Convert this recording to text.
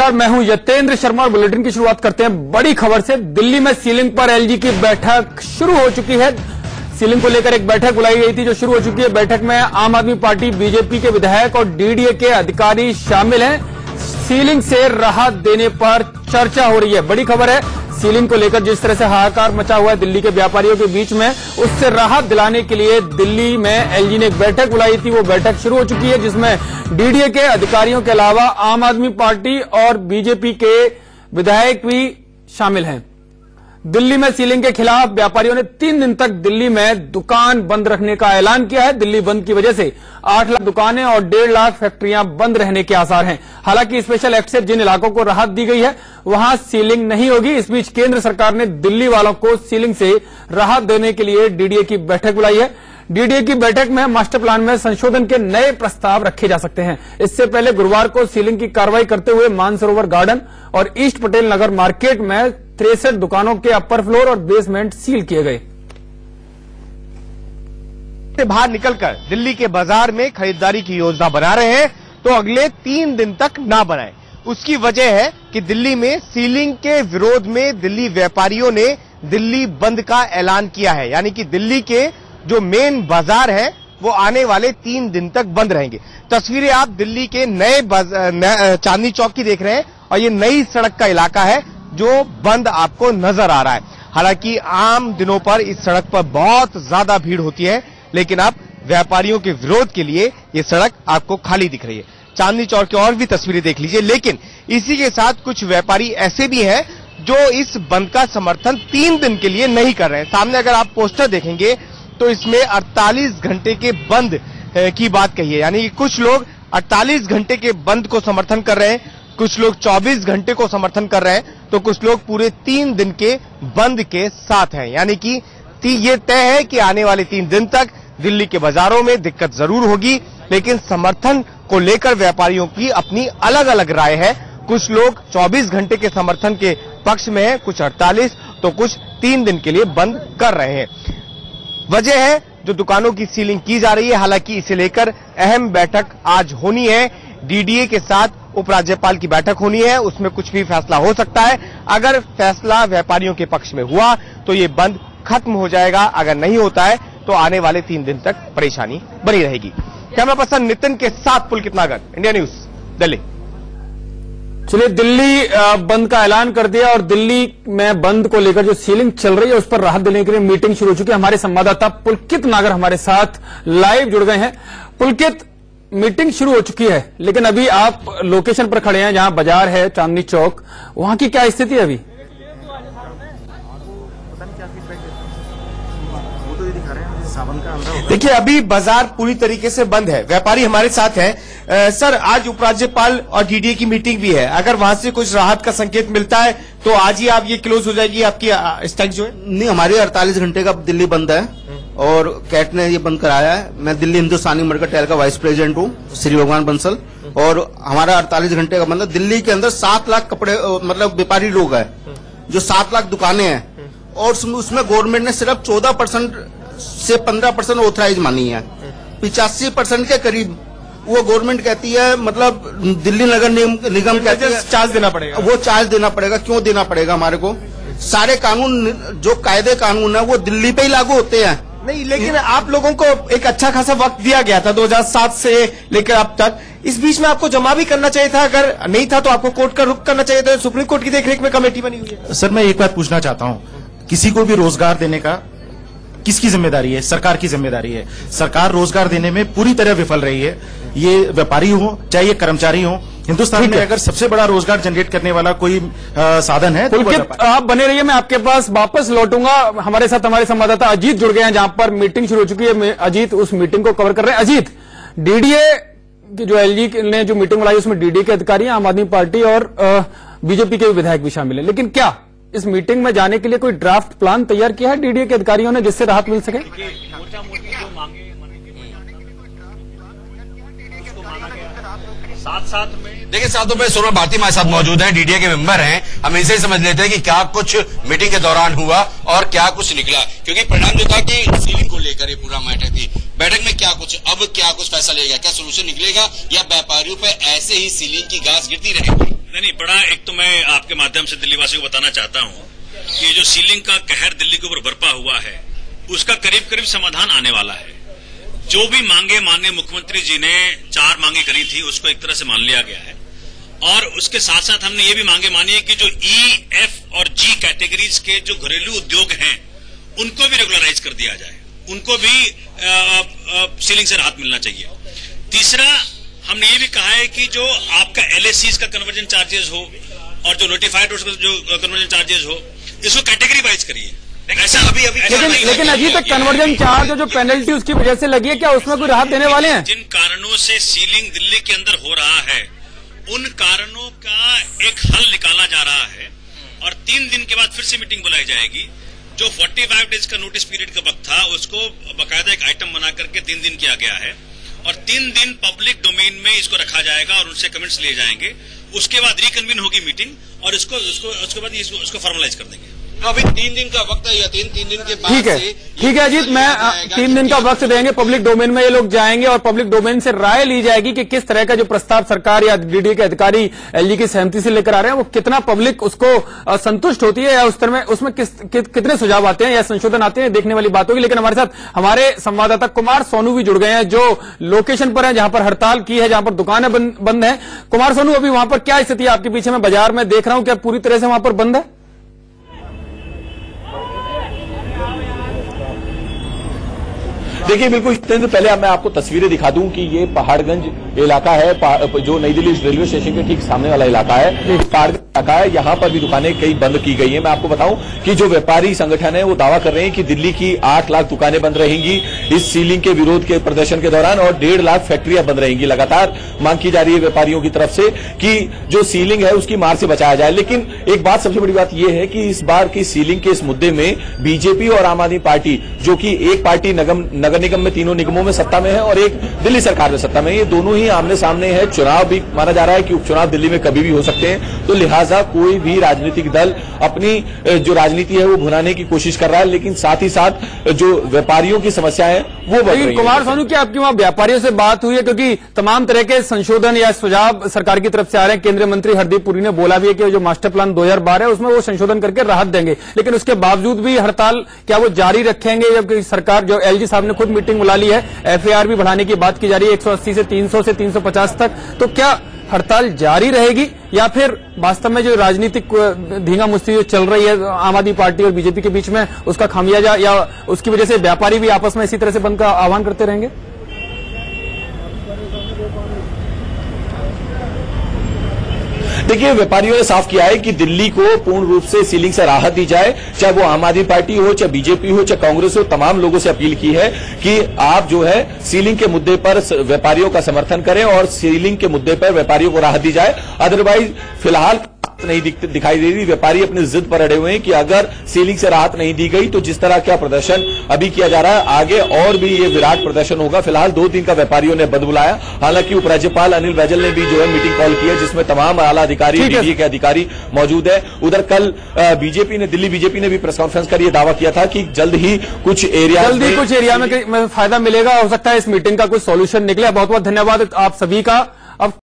नमस्कार, मैं हूं यतेंद्र शर्मा और बुलेटिन की शुरुआत करते हैं बड़ी खबर से। दिल्ली में सीलिंग पर एलजी की बैठक शुरू हो चुकी है। सीलिंग को लेकर एक बैठक बुलाई गई थी जो शुरू हो चुकी है। बैठक में आम आदमी पार्टी, बीजेपी के विधायक और डीडीए के अधिकारी शामिल हैं। सीलिंग से राहत देने पर चर्चा हो रही है। बड़ी खबर है, सीलिंग को लेकर जिस तरह से हाहाकार मचा हुआ है दिल्ली के व्यापारियों के बीच में, उससे राहत दिलाने के लिए दिल्ली में एलजी ने एक बैठक बुलाई थी। वो बैठक शुरू हो चुकी है जिसमें डीडीए के अधिकारियों के अलावा आम आदमी पार्टी और बीजेपी के विधायक भी शामिल हैं। दिल्ली में सीलिंग के खिलाफ व्यापारियों ने 3 दिन तक दिल्ली में दुकान बंद रखने का ऐलान किया है। दिल्ली बंद की वजह से 8 लाख दुकानें और 1.5 लाख फैक्ट्रियां बंद रहने के आसार हैं। हालांकि स्पेशल एक्ट से जिन इलाकों को राहत दी गई है वहां सीलिंग नहीं होगी। इस बीच केंद्र सरकार ने दिल्ली वालों को सीलिंग से राहत देने के लिए डीडीए की बैठक बुलाई है। डीडीए की बैठक में मास्टर प्लान में संशोधन के नए प्रस्ताव रखे जा सकते हैं। इससे पहले गुरुवार को सीलिंग की कार्रवाई करते हुए मानसरोवर गार्डन और ईस्ट पटेल नगर मार्केट में 63 दुकानों के अपर फ्लोर और बेसमेंट सील किए गए। से बाहर निकलकर दिल्ली के बाजार में खरीदारी की योजना बना रहे हैं तो अगले 3 दिन तक ना बनाएं। उसकी वजह है कि दिल्ली में सीलिंग के विरोध में दिल्ली व्यापारियों ने दिल्ली बंद का ऐलान किया है। यानी कि दिल्ली के जो मेन बाजार है वो आने वाले 3 दिन तक बंद रहेंगे। तस्वीरें आप दिल्ली के नए चांदनी चौक की देख रहे हैं और ये नई सड़क का इलाका है जो बंद आपको नजर आ रहा है। हालांकि आम दिनों पर इस सड़क पर बहुत ज्यादा भीड़ होती है, लेकिन अब व्यापारियों के विरोध के लिए ये सड़क आपको खाली दिख रही है। चांदनी चौक की और भी तस्वीरें देख लीजिए। लेकिन इसी के साथ कुछ व्यापारी ऐसे भी हैं जो इस बंद का समर्थन 3 दिन के लिए नहीं कर रहे हैं। सामने अगर आप पोस्टर देखेंगे तो इसमें 48 घंटे के बंद की बात कही है। यानी कि कुछ लोग 48 घंटे के बंद को समर्थन कर रहे हैं, कुछ लोग 24 घंटे को समर्थन कर रहे हैं, तो कुछ लोग पूरे 3 दिन के बंद के साथ हैं। यानी कि ये तय है कि आने वाले 3 दिन तक दिल्ली के बाजारों में दिक्कत जरूर होगी, लेकिन समर्थन को लेकर व्यापारियों की अपनी अलग अलग राय है। कुछ लोग 24 घंटे के समर्थन के पक्ष में है, कुछ 48, तो कुछ 3 दिन के लिए बंद कर रहे हैं। वजह है जो दुकानों की सीलिंग की जा रही है। हालांकि इसे लेकर अहम बैठक आज होनी है। डीडीए के साथ उपराज्यपाल की बैठक होनी है, उसमें कुछ भी फैसला हो सकता है। अगर फैसला व्यापारियों के पक्ष में हुआ तो ये बंद खत्म हो जाएगा, अगर नहीं होता है तो आने वाले 3 दिन तक परेशानी बनी रहेगी। कैमरा पर्सन नितिन के साथ पुलकित नागर, इंडिया न्यूज, दिल्ली। चलिए, दिल्ली बंद का ऐलान कर दिया और दिल्ली में बंद को लेकर जो सीलिंग चल रही है उस पर राहत देने के लिए मीटिंग शुरू हो चुकी है। हमारे संवाददाता पुलकित नागर हमारे साथ लाइव जुड़ गए हैं। पुलकित, मीटिंग शुरू हो चुकी है, लेकिन अभी आप लोकेशन पर खड़े हैं जहां बाजार है चांदनी चौक, वहां की क्या स्थिति है अभी? देखिए, अभी बाजार पूरी तरीके से बंद है। व्यापारी हमारे साथ हैं। सर, आज उपराज्यपाल और डीडीए की मीटिंग भी है। अगर वहां से कुछ राहत का संकेत मिलता है तो आज ही आप ये क्लोज हो जाएगी आपकी स्ट्राइक जो है? नहीं, हमारी 48 घंटे का दिल्ली बंद है और कैट ने ये बंद कराया है। मैं दिल्ली हिंदुस्तानी मर्केंटाइल का वाइस प्रेसिडेंट हूँ, श्री भगवान बंसल, और हमारा 48 घंटे का बंद है। दिल्ली के अंदर 7 लाख कपड़े मतलब व्यापारी लोग हैं, जो 7 लाख दुकानें हैं, और उसमें गवर्नमेंट ने सिर्फ 14% से 15% ऑथराइज मानी है। 85% के करीब वो गवर्नमेंट कहती है, मतलब दिल्ली नगर निगम कहती है चार्ज देना पड़ेगा। वो चार्ज देना पड़ेगा। क्यों देना पड़ेगा? हमारे को सारे कानून, जो कायदे कानून है वो दिल्ली पे ही लागू होते हैं। नहीं, लेकिन आप लोगों को एक अच्छा खासा वक्त दिया गया था 2007 से लेकर अब तक। इस बीच में आपको जमा भी करना चाहिए था। अगर नहीं था तो आपको कोर्ट का रुख करना चाहिए था। सुप्रीम कोर्ट की देखरेख में कमेटी बनी हुई है। सर, मैं एक बात पूछना चाहता हूँ, किसी को भी रोजगार देने का किसकी जिम्मेदारी है? सरकार की जिम्मेदारी है। सरकार रोजगार देने में पूरी तरह विफल रही है। ये व्यापारी हो चाहे ये कर्मचारी हो, हिंदुस्तान में अगर सबसे बड़ा रोजगार जनरेट करने वाला कोई साधन है पुलकित, आप बने रहिए, मैं आपके पास वापस लौटूंगा। हमारे साथ हमारे संवाददाता अजीत जुड़ गए हैं जहां पर मीटिंग शुरू हो चुकी है। अजीत उस मीटिंग को कवर कर रहे हैं। अजीत, डीडीए की जो एलजी ने जो मीटिंग बुलाई उसमें डीडीए के अधिकारी, आम आदमी पार्टी और बीजेपी के विधायक भी शामिल है, लेकिन क्या इस मीटिंग में जाने के लिए कोई ड्राफ्ट प्लान तैयार किया है डीडीए के अधिकारियों ने जिससे राहत मिल सके? देखिए, साथों में सोना भारती हमारे साथ मौजूद हैं, डीडीए के मेंबर हैं। हम इनसे समझ लेते हैं कि क्या कुछ मीटिंग के दौरान हुआ और क्या कुछ निकला, क्योंकि परिणाम जो था कि सीलिंग को लेकर ये पूरा मैटर थी। बैठक में क्या कुछ फैसला लेगा? क्या सोल्यूशन निकलेगा या व्यापारियों पर ऐसे ही सीलिंग की गाज गिरती रहेगी? नहीं, बड़ा एक तो मैं आपके माध्यम से दिल्ली वासियों को बताना चाहता हूँ कि ये जो सीलिंग का कहर दिल्ली के ऊपर बरपा हुआ है, उसका करीब करीब समाधान आने वाला है। जो भी मांगे माननीय मुख्यमंत्री जी ने 4 मांगे करी थी, उसको एक तरह से मान लिया गया है। और उसके साथ साथ हमने ये भी मांगे मानी है कि जो E, F और G कैटेगरीज के जो घरेलू उद्योग हैं, उनको भी रेगुलराइज कर दिया जाए, उनको भी सीलिंग से राहत मिलना चाहिए। तीसरा, हमने ये भी कहा है कि जो आपका LACs का कन्वर्जन चार्जेस हो और जो नोटिफाइड जो कन्वर्जन चार्जेस हो, इसको कैटेगरी वाइज करिए। ऐसा अभी लेकिन अजीत तक कन्वर्जन चार्ज जो पेनल्टी उसकी वजह से लगी है, क्या उसमें कोई राहत देने वाले हैं? जिन कारणों से सीलिंग दिल्ली के अंदर हो रहा है, उन कारणों का एक हल निकाला जा रहा है और 3 दिन के बाद फिर से मीटिंग बुलाई जाएगी। जो 45 डेज का नोटिस पीरियड का वक्त था, उसको बाकायदा एक आइटम बना करके 3 दिन किया गया है और 3 दिन पब्लिक डोमेन में इसको रखा जाएगा और उनसे कमेंट्स लिए जाएंगे। उसके बाद रिकन्वीन होगी मीटिंग और उसके बाद इसको फॉर्मलाइज कर देंगे। अभी 3 दिन का वक्त है या 3 दिन के बाद ठीक है अजीत, मैं 3 दिन का वक्त देंगे। पब्लिक डोमेन में ये लोग जाएंगे और पब्लिक डोमेन से राय ली जाएगी कि किस तरह का जो प्रस्ताव सरकार या डीडीए के अधिकारी एलजी की सहमति से लेकर आ रहे हैं, वो कितना पब्लिक उसको संतुष्ट होती है या उस तरह में उसमें कितने सुझाव आते हैं या संशोधन आते हैं, देखने वाली बात होगी। लेकिन हमारे साथ हमारे संवाददाता कुमार सोनू भी जुड़ गए हैं, जो लोकेशन पर है जहां पर हड़ताल की है, जहां पर दुकानें बंद है। कुमार सोनू, अभी वहां पर क्या स्थिति है आपके पीछे? मैं बाजार में देख रहा हूं, क्या पूरी तरह से वहां पर बंद है? देखिए, बिल्कुल पहले मैं आपको तस्वीरें दिखा दूं कि ये पहाड़गंज इलाका है, जो नई दिल्ली रेलवे स्टेशन के ठीक सामने वाला इलाका है, पहाड़गंज इलाका है। यहाँ पर भी दुकानें कई बंद की गई हैं। मैं आपको बताऊं कि जो व्यापारी संगठन है वो दावा कर रहे हैं कि दिल्ली की 8 लाख दुकानें बंद रहेंगी इस सीलिंग के विरोध के प्रदर्शन के दौरान और 1.5 लाख फैक्ट्रियां बंद रहेंगी। लगातार मांग की जा रही है व्यापारियों की तरफ से कि जो सीलिंग है उसकी मार से बचाया जाए। लेकिन एक बात, सबसे बड़ी बात यह है कि इस बार की सीलिंग के इस मुद्दे में बीजेपी और आम आदमी पार्टी, जो कि एक पार्टी नगर निगम में, तीनों निगमों में सत्ता में है और एक दिल्ली सरकार में सत्ता में, ये दोनों ही आमने सामने है। चुनाव भी माना जा रहा है कि उपचुनाव दिल्ली में कभी भी हो सकते हैं, तो लिहाजा कोई भी राजनीतिक दल अपनी जो राजनीति है वो भुनाने की कोशिश कर रहा है, लेकिन साथ ही साथ जो व्यापारियों की समस्या है वो बढ़ रही है। कुमार सोनू, क्या आपकी वहां व्यापारियों से बात हुई है? क्योंकि तमाम तरह के संशोधन या सुझाव सरकार की तरफ से आ रहे हैं। केंद्रीय मंत्री हरदीप पुरी ने बोला भी है कि जो मास्टर प्लान 2012 है उसमें वो संशोधन करके राहत देंगे, लेकिन उसके बावजूद भी हड़ताल क्या वो जारी रखेंगे? जबकि सरकार, जो एलजी साहब ने खुद मीटिंग बुला ली है, एफएआर भी बढ़ाने की बात की जा रही है 180 से 300 से 350 तक, तो क्या हड़ताल जारी रहेगी या फिर वास्तव में जो राजनीतिक धींगा मुश्ती जो चल रही है आम आदमी पार्टी और बीजेपी के बीच में, उसका खामियाजा या उसकी वजह से व्यापारी भी आपस में इसी तरह से बंद का आह्वान करते रहेंगे? देखिए, व्यापारियों ने साफ किया है कि दिल्ली को पूर्ण रूप से सीलिंग से राहत दी जाए, चाहे वो आम आदमी पार्टी हो, चाहे बीजेपी हो, चाहे कांग्रेस हो। तमाम लोगों से अपील की है कि आप जो है सीलिंग के मुद्दे पर व्यापारियों का समर्थन करें और सीलिंग के मुद्दे पर व्यापारियों को राहत दी जाए। अदरवाइज फिलहाल नहीं दिखाई दे रही। व्यापारी अपनी जिद पर अड़े हुए हैं कि अगर सीलिंग से राहत नहीं दी गई तो जिस तरह का प्रदर्शन अभी किया जा रहा है, आगे और भी ये विराट प्रदर्शन होगा। फिलहाल 2 दिन का व्यापारियों ने बंद बुलाया। हालांकि उपराज्यपाल अनिल बैजल ने भी जो है मीटिंग कॉल की है, जिसमें तमाम आला अधिकारी, डीडीए के अधिकारी मौजूद है। उधर कल दिल्ली बीजेपी ने भी प्रेस कॉन्फ्रेंस कर यह दावा किया था कि जल्द ही कुछ एरिया में फायदा मिलेगा। हो सकता है इस मीटिंग का कुछ सॉल्यूशन निकले। बहुत बहुत धन्यवाद आप सभी का।